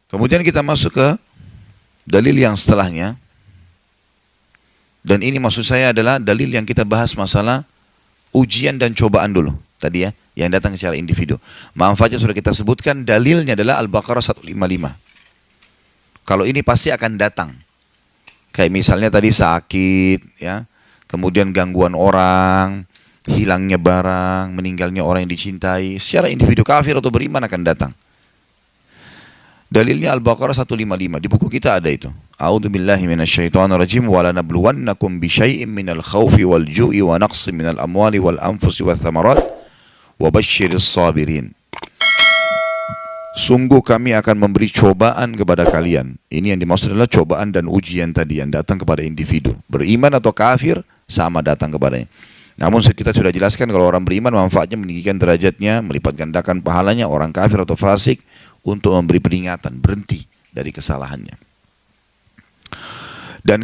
Kemudian kita masuk ke dalil yang setelahnya. Dan ini maksud saya adalah dalil yang kita bahas masalah ujian dan cobaan dulu. Tadi ya, yang datang secara individu. Manfaatnya sudah kita sebutkan, dalilnya adalah Al-Baqarah 155. Kalau ini pasti akan datang. Kayak misalnya tadi sakit, ya, kemudian gangguan orang, hilangnya barang, meninggalnya orang yang dicintai. Secara individu kafir atau beriman akan datang. Dalilnya Al-Baqarah 155. Di buku kita ada itu. A'udzu billahi minasyaitonir rajim wa lanabluwannakum bisyai'in minal khaufi wal ju'i wa naqsin minal amwali wal anfusi wath thamarat wa basyiris sabirin. Sungguh kami akan memberi cobaan kepada kalian. Ini yang dimaksud adalah cobaan dan ujian tadi yang datang kepada individu. Beriman atau kafir sama datang kepadanya. Namun kita sudah jelaskan kalau orang beriman manfaatnya meninggikan derajatnya, melipat gandakan pahalanya. Orang kafir atau fasik untuk memberi peringatan, berhenti dari kesalahannya. Dan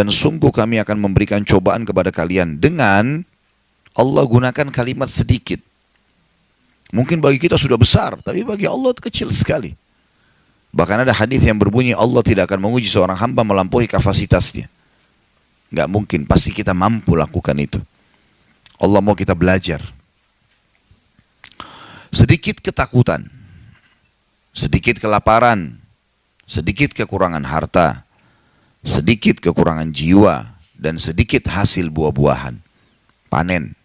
sungguh kami akan memberikan cobaan kepada kalian dengan Allah gunakan kalimat sedikit. Mungkin bagi kita sudah besar, tapi bagi Allah kecil sekali. Bahkan ada hadis yang berbunyi Allah tidak akan menguji seorang hamba melampaui kapasitasnya. Nggak mungkin, pasti kita mampu lakukan itu. Allah mau kita belajar. Sedikit ketakutan, sedikit kelaparan, sedikit kekurangan harta, sedikit kekurangan jiwa, dan sedikit hasil buah-buahan, panen.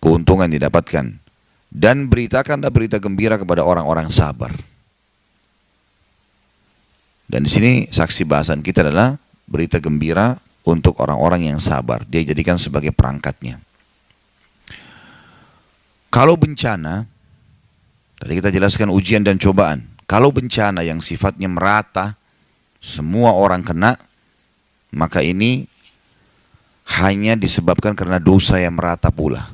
Keuntungan didapatkan. Dan beritakanlah berita gembira kepada orang-orang sabar. Dan di sini saksi bahasan kita adalah berita gembira untuk orang-orang yang sabar. Dia jadikan sebagai perangkatnya. Kalau bencana, tadi kita jelaskan ujian dan cobaan. Kalau bencana yang sifatnya merata, semua orang kena, maka ini hanya disebabkan karena dosa yang merata pula.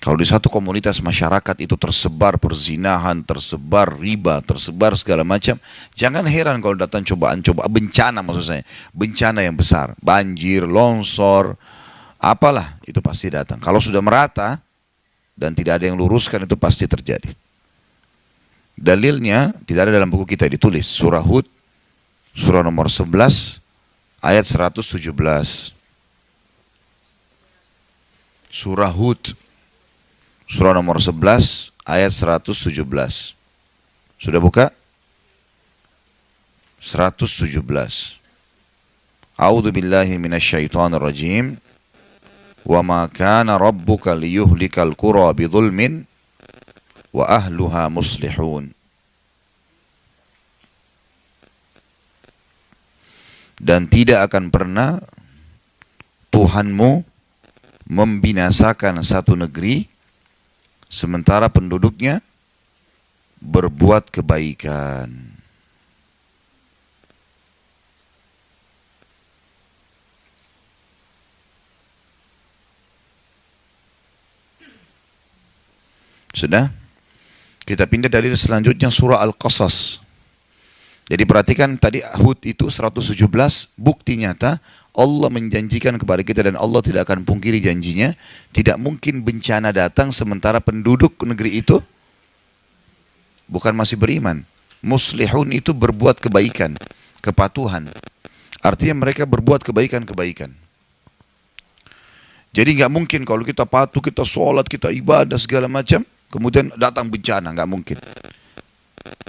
Kalau di satu komunitas masyarakat itu tersebar perzinahan, tersebar riba, tersebar segala macam, jangan heran kalau datang cobaan-cobaan, bencana maksud saya, bencana yang besar, banjir, longsor, apalah, itu pasti datang. Kalau sudah merata dan tidak ada yang luruskan, itu pasti terjadi. Dalilnya tidak ada dalam buku kita, ditulis surah Hud, surah nomor 11, ayat 117. Surah Hud, surah nomor 11 ayat 117. Sudah buka? 117. A'udzu billahi minasyaitonir rajim. Wa ma kana rabbuka liyuhlikal qura bidzulmin wa ahluha muslihun. Dan tidak akan pernah Tuhanmu membinasakan satu negeri sementara penduduknya berbuat kebaikan. Sudah? Kita pindah dari selanjutnya surah Al-Qasas. Jadi perhatikan tadi Hud itu 117, bukti nyata Allah menjanjikan kepada kita dan Allah tidak akan pungkiri janjinya. Tidak mungkin bencana datang sementara penduduk negeri itu bukan masih beriman. Muslihun itu berbuat kebaikan, kepatuhan. Artinya mereka berbuat kebaikan-kebaikan. Jadi nggak mungkin kalau kita patuh, kita sholat, kita ibadah segala macam, kemudian datang bencana, nggak mungkin.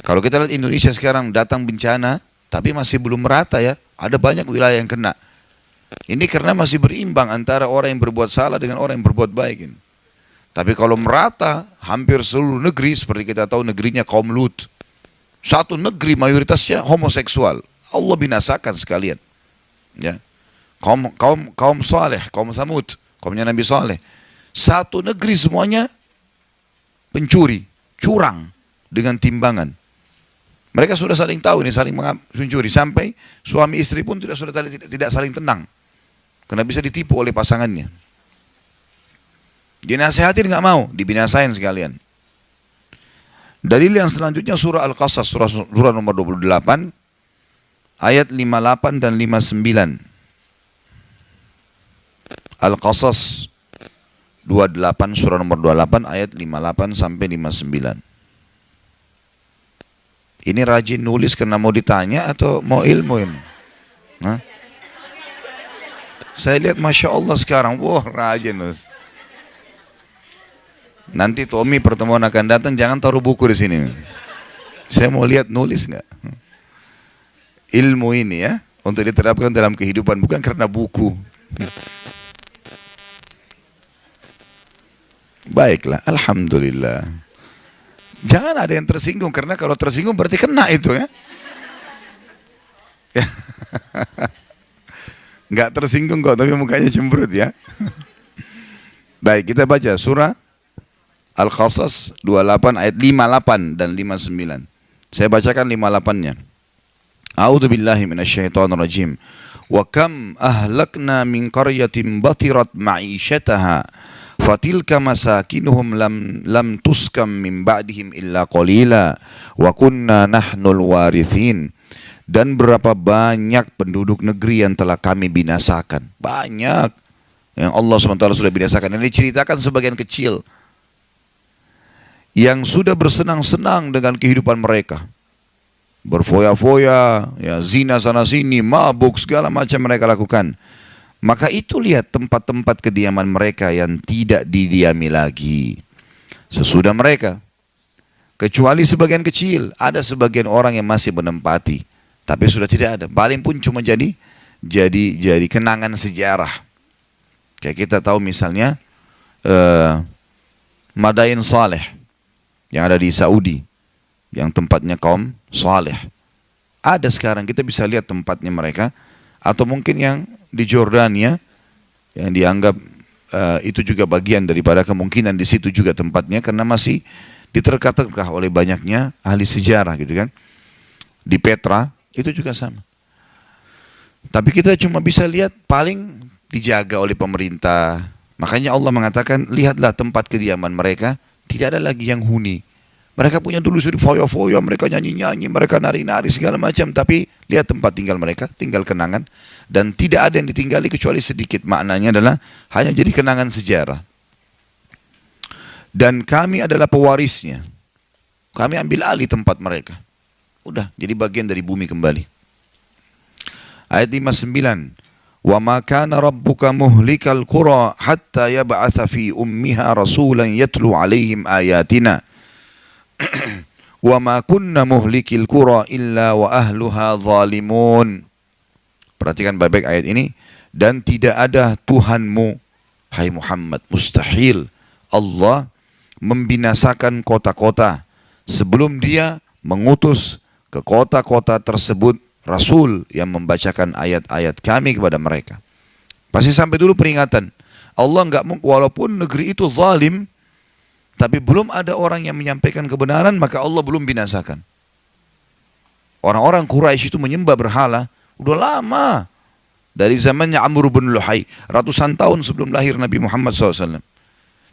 Kalau kita lihat Indonesia sekarang datang bencana, tapi masih belum merata ya. Ada banyak wilayah yang kena. Ini karena masih berimbang antara orang yang berbuat salah dengan orang yang berbuat baik. Tapi kalau merata, hampir seluruh negeri, seperti kita tahu negerinya kaum Lut. Satu negeri mayoritasnya homoseksual. Allah binasakan sekalian. Ya. Kaum Saleh, kaum Samud, kaumnya Nabi Saleh. Satu negeri semuanya pencuri, curang dengan timbangan. Mereka sudah saling tahu ini, saling mencuri. Sampai suami istri pun tidak saling tenang. Karena bisa ditipu oleh pasangannya. Dinasehatin nggak mau, dibinasain sekalian. Dalil yang selanjutnya surah Al-Qasas, surah nomor 28, ayat 58 dan 59. Al-Qasas 28, surah nomor 28, ayat 58 sampai 59. Ini rajin nulis karena mau ditanya atau mau ilmu ini? Hah? Saya lihat Masya Allah sekarang, wah rajin nulis. Nanti Tommy pertemuan akan datang, jangan taruh buku di sini. Saya mau lihat nulis nggak? Ilmu ini ya, untuk diterapkan dalam kehidupan, bukan karena buku. Baiklah, Alhamdulillah. Jangan ada yang tersinggung, karena kalau tersinggung berarti kena itu ya. Nggak tersinggung kok, tapi mukanya cemberut ya. Baik, kita baca surah Al-Qasas 28 ayat 58 dan 59. Saya bacakan 58-nya. A'udzu billahi minasyaitonir rajim. Wa kam ahlakna min qaryatin batirat ma'isyataha fatilka masakinuhum lam tuskam min ba'dihim illa qalila wa kunna nahnul warithin. Dan berapa banyak penduduk negeri yang telah kami binasakan. Banyak yang Allah SWT sudah binasakan. Ini diceritakan sebagian kecil yang sudah bersenang-senang dengan kehidupan mereka, berfoya-foya, ya, zina sana sini, mabuk, segala macam mereka lakukan. Maka itu lihat tempat-tempat kediaman mereka yang tidak didiami lagi sesudah mereka. Kecuali sebagian kecil, ada sebagian orang yang masih menempati, tapi sudah tidak ada. Paling pun cuma jadi kenangan sejarah. Kayak kita tahu misalnya Madain Saleh yang ada di Saudi, yang tempatnya kaum saleh. Ada sekarang, kita bisa lihat tempatnya mereka. Atau mungkin yang di Jordania, yang dianggap itu juga bagian daripada kemungkinan di situ juga tempatnya, karena masih diterka-terka oleh banyaknya ahli sejarah gitu kan. Di Petra, itu juga sama. Tapi kita cuma bisa lihat paling dijaga oleh pemerintah. Makanya Allah mengatakan, lihatlah tempat kediaman mereka, tidak ada lagi yang huni. Mereka punya dulu sudah foya-foya, mereka nyanyi-nyanyi, mereka nari-nari segala macam. Tapi lihat tempat tinggal mereka, tinggal kenangan. Dan tidak ada yang ditinggali kecuali sedikit. Maknanya adalah hanya jadi kenangan sejarah. Dan kami adalah pewarisnya. Kami ambil alih tempat mereka. Udah, jadi bagian dari bumi kembali. Ayat 59. وَمَا كَانَ رَبُّكَ مُهْلِكَ الْقُرَى حَتَّى يَبْعَثَ فِي أُمِّهَا رَسُولًا يَتْلُو عَلَيْهِمْ آيَاتِنَا وَمَا كُنَّ مُهْلِكِ الْقُرَى إِلَّا وَأَهْلُهَا ظَالِمُونَ. Perhatikan baik-baik ayat ini. Dan tidak ada Tuhanmu, hai Muhammad, mustahil Allah membinasakan kota-kota sebelum dia mengutus ke kota-kota tersebut Rasul yang membacakan ayat-ayat kami kepada mereka. Pasti sampai dulu peringatan. Allah enggak, walaupun negeri itu zalim, tapi belum ada orang yang menyampaikan kebenaran, maka Allah belum binasakan. Orang-orang Quraisy itu menyembah berhala udah lama. Dari zamannya Amr bin Luhai, ratusan tahun sebelum lahir Nabi Muhammad SAW.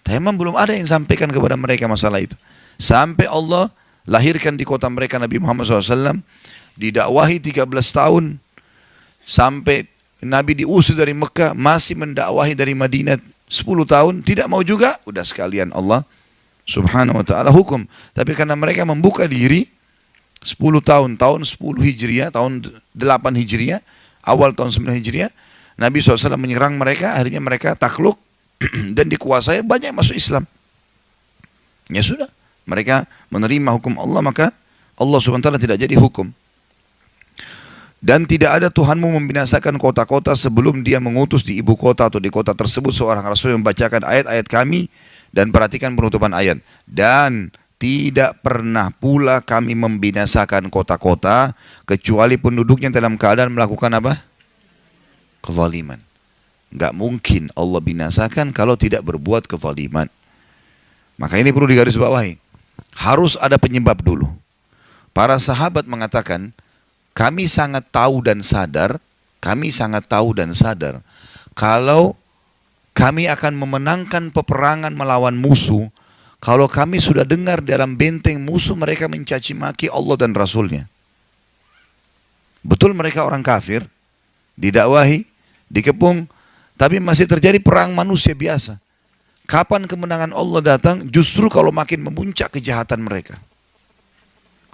Tapi memang belum ada yang sampaikan kepada mereka masalah itu. Sampai Allah lahirkan di kota mereka Nabi Muhammad SAW, didakwahi 13 tahun, sampai Nabi diusir dari Mekah, masih mendakwahi dari Madinah 10 tahun, tidak mau juga, udah sekalian Allah Subhanahu wa ta'ala hukum. Tapi karena mereka membuka diri 10 tahun, tahun 10 Hijriah, tahun 8 Hijriah, awal tahun 9 Hijriah, Nabi SAW menyerang mereka, akhirnya mereka takluk dan dikuasai, banyak masuk Islam. Ya sudah, mereka menerima hukum Allah, maka Allah SWT tidak jadi hukum. Dan tidak ada Tuhanmu membinasakan kota-kota sebelum dia mengutus di ibu kota atau di kota tersebut seorang Rasul yang membacakan ayat-ayat kami. Dan perhatikan penutupan ayat. Dan tidak pernah pula kami membinasakan kota-kota kecuali penduduknya dalam keadaan melakukan apa? Kezaliman. Enggak mungkin Allah binasakan kalau tidak berbuat kezaliman. Maka ini perlu digarisbawahi. Harus ada penyebab dulu. Para sahabat mengatakan, kami sangat tahu dan sadar kalau kami akan memenangkan peperangan melawan musuh kalau kami sudah dengar dalam benteng musuh mereka mencaci maki Allah dan Rasulnya. Betul mereka orang kafir, didakwahi, dikepung, tapi masih terjadi perang manusia biasa. Kapan kemenangan Allah datang? Justru kalau makin memuncak kejahatan mereka.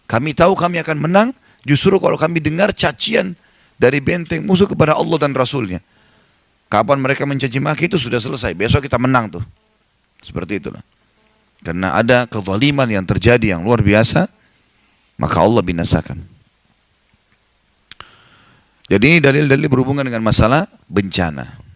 Kami tahu kami akan menang justru kalau kami dengar cacian dari benteng musuh kepada Allah dan Rasulnya. Kapan mereka mencaci maki itu sudah selesai. Besok kita menang tuh. Seperti itulah. Karena ada kezaliman yang terjadi yang luar biasa, maka Allah binasakan. Jadi ini dalil-dalil berhubungan dengan masalah bencana.